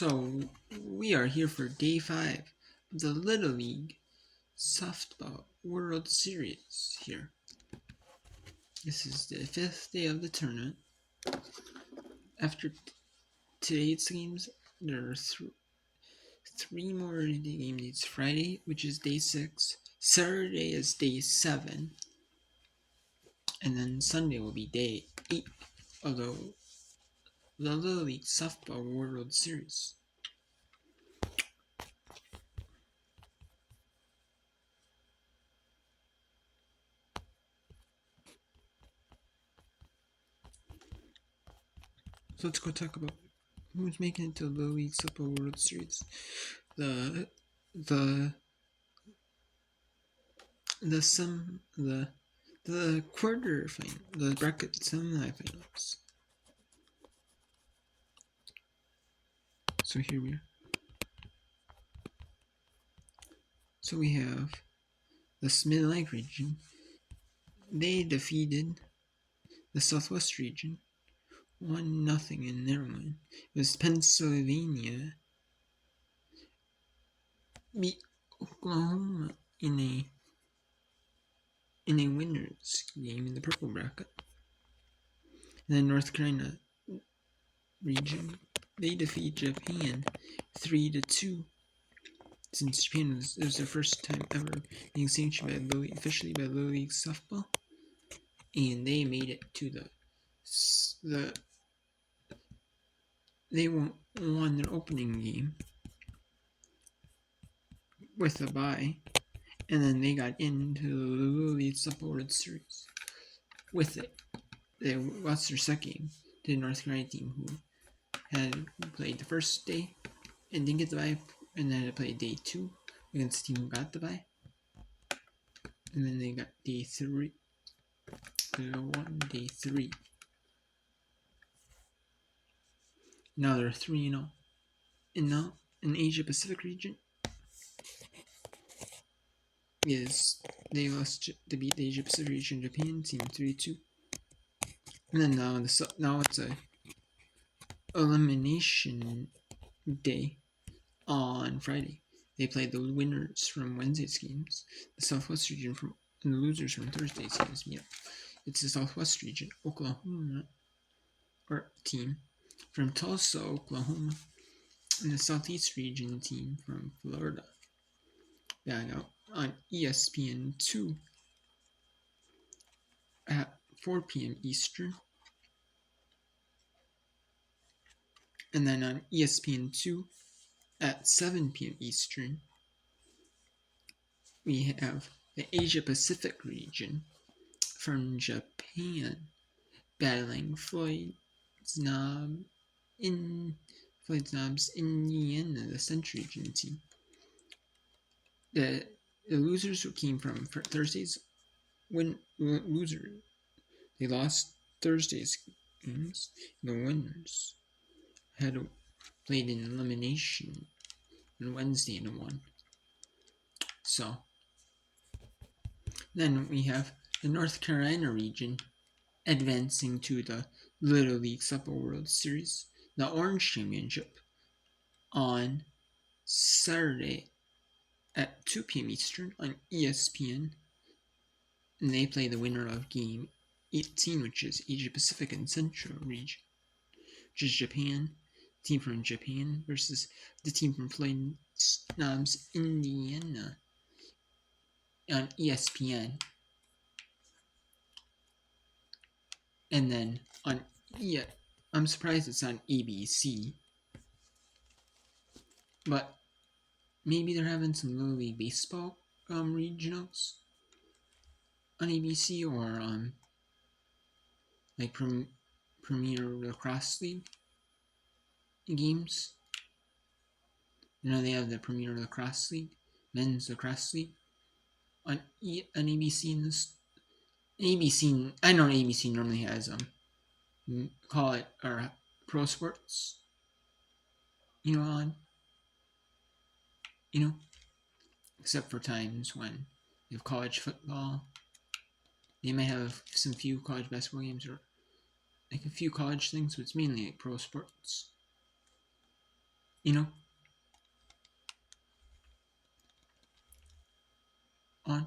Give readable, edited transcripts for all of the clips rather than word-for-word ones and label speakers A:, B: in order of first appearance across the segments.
A: So we are here for day 5 of the Little League Softball World Series here. This is the 5th day of the tournament. After today's games, there are 3 more game dates. Friday, which is day 6. Saturday is day 7. And then Sunday will be day 8 of the Little League Softball World Series. So let's go talk about who's making it to the Little League Softball World Series. The quarterfinal, the bracket semifinals. So here we are. So we have the Mid-Atlantic region. They defeated the Southwest region 1-0 in their win. It was Pennsylvania beat Oklahoma in a winners game in the purple bracket. And then North Carolina region, they defeat Japan 3-2. Since Japan was their first time ever being sanctioned officially by Little League Softball, and they made it to they won their opening game with a bye, and then they got into the Little League Softball World Series with it. They lost their second game to the North Carolina team, who had played the first day and didn't get the bye, and then they played day 2 against the team who got the bye, and then they got day 3. Day 3. Now they're 3-0. And now in Asia Pacific region, they lost to beat the Asia Pacific region Japan team 3-2. And then now it's a elimination day on Friday. They played the winners from Wednesday's games, the Southwest region and the losers from Thursday's games. It's the Southwest region, Oklahoma team from Tulsa, Oklahoma, and the Southeast region team from Florida. Back out on ESPN2 at 4 p.m. Eastern. And then on ESPN2 at 7 p.m. Eastern, we have the Asia Pacific region from Japan battling Floyd Knobs, Indiana, the Central region team. The losers who came from Thursday's they lost Thursday's games. The winners had played in elimination on Wednesday and won. So then we have the North Carolina region advancing to the Little League Softball World Series, the Orange Championship, on Saturday at 2 p.m. Eastern on ESPN. And they play the winner of Game 18, which is Asia Pacific and Central region, which is Japan. Team from Japan versus the team from Floyd Knobs, Indiana, on ESPN. And then I'm surprised it's on ABC, but maybe they're having some Little League Baseball regionals on ABC, or like Premier Lacrosse League games. You know, they have the Premier Lacrosse League, Men's Lacrosse League on ABC. In this ABC, I know ABC normally has call it or pro sports, on, except for times when they have college football. They may have some few college basketball games or like a few college things, but it's mainly like pro sports. you know, on.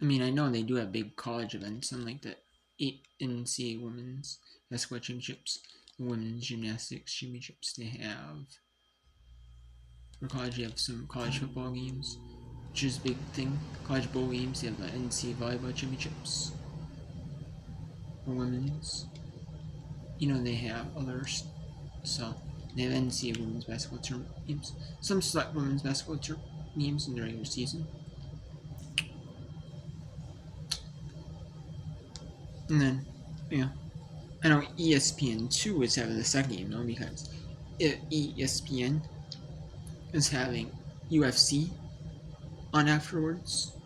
A: I mean, I know they do have big college events, unlike the 8 NCAA Women's Basketball Championships, the Women's Gymnastics Championships. They have, for college, you have some college football games, which is a big thing. College bowl games, you have the NCAA Volleyball Championships for women's. You know, they have others, so they have NCAA Women's Basketball Tournament games, some select Women's Basketball games in the regular season. And then, yeah, I know ESPN2 is having the second game, though, because ESPN is having UFC on afterwards.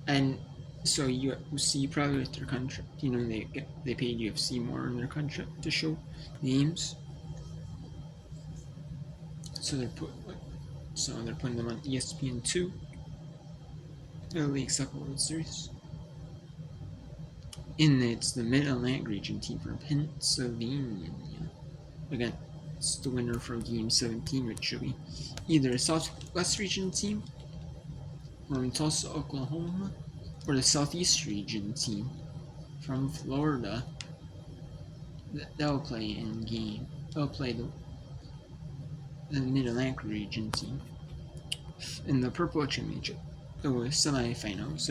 A: And so UFC probably with their contract, you know, they paid UFC more in their contract to show games. So they're putting them on ESPN2. The League Soccer World Series. And it's the Mid-Atlantic region team from Pennsylvania. Again, it's the winner from Game 17, which should be either a Southwest region team from Tulsa, Oklahoma, or the Southeast region team from Florida. They'll play in game. They'll play the Mid-Atlantic region team in the Purple Championship. The semifinals,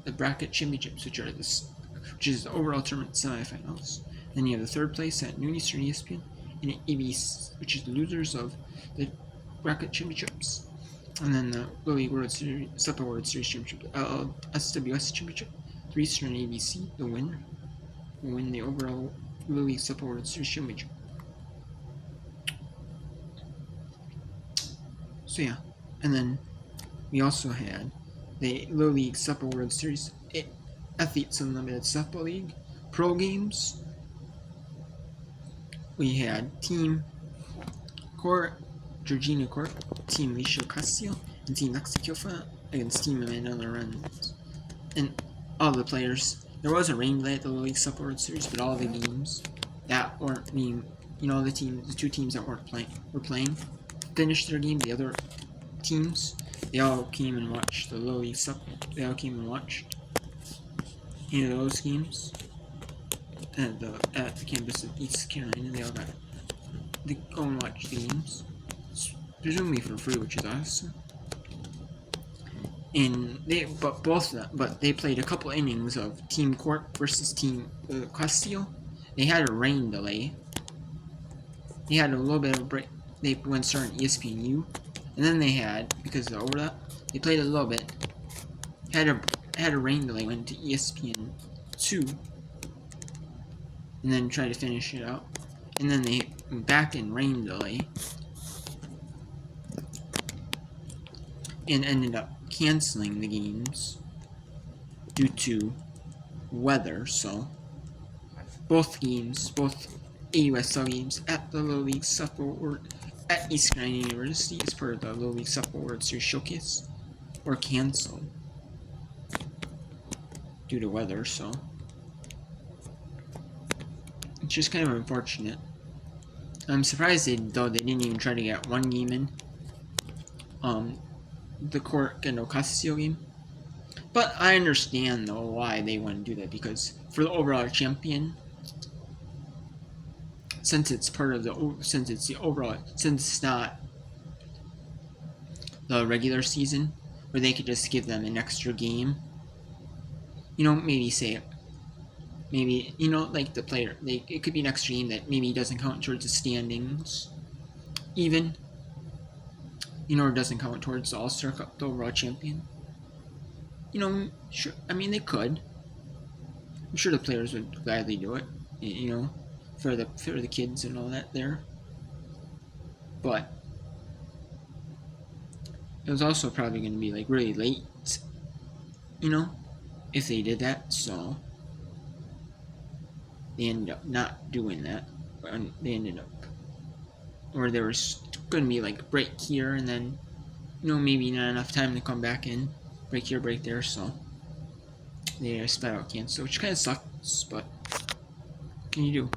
A: the bracket championships, which is the overall tournament semifinals. Then you have the third place at noon Eastern ESPN, and ABC, which is the losers of the bracket championships. And then the Little League World Series, Supper World Series Championship, SWS Championship, 3 Eastern ABC, the winner will win the overall Little League Supper World Series Championship. So yeah, and then we also had the Little League Supper World Series Athletes Unlimited Softball League Pro Games. We had Team Georgina Court, Team Alicia Castillo, and Team Lexi against Team Amanda Lorenz. And all the players, there was a rain delay at the Little League Supper World Series, but all the games that weren't being, you know, the 2 teams that were playing, finished their game. The other teams, they all came and watched the Little League Supper. They all came and watched any of those games at the campus of East Carolina. They all got to go and watch the games, presumably for free, which is awesome. And they played a couple innings of Team Court versus Team Castillo. They had a rain delay. They had a little bit of a break. They went starting ESPNU, and then they had, because of the overlap, they played a little bit. Had a rain delay, went to ESPN2, and then tried to finish it out. And then they back in rain delay, and ended up canceling the games due to weather. So both AUSL games at the Little League Supper at East Carolina University as part of the Little League Supper World Series Showcase were canceled due to weather. So it's just kind of unfortunate. I'm surprised they didn't even try to get one game in. The Court Gendo Castillo game. But I understand though why they want to do that, because for the overall champion, since it's not the regular season, where they could just give them an extra game. You know, maybe you know, like the player, it could be an extra game that maybe doesn't count towards the standings, even. You know, it doesn't count towards the All-Star Cup, the overall champion. You know, sure. I mean, they could. I'm sure the players would gladly do it. You know, for the kids and all that there. But it was also probably going to be like really late. You know, if they did that, so they ended up not doing that. They ended up, or there was going to be like break here, and then, you know, maybe not enough time to come back in, break here, break there. So they spat out cancel, which kind of sucks, but what can you do?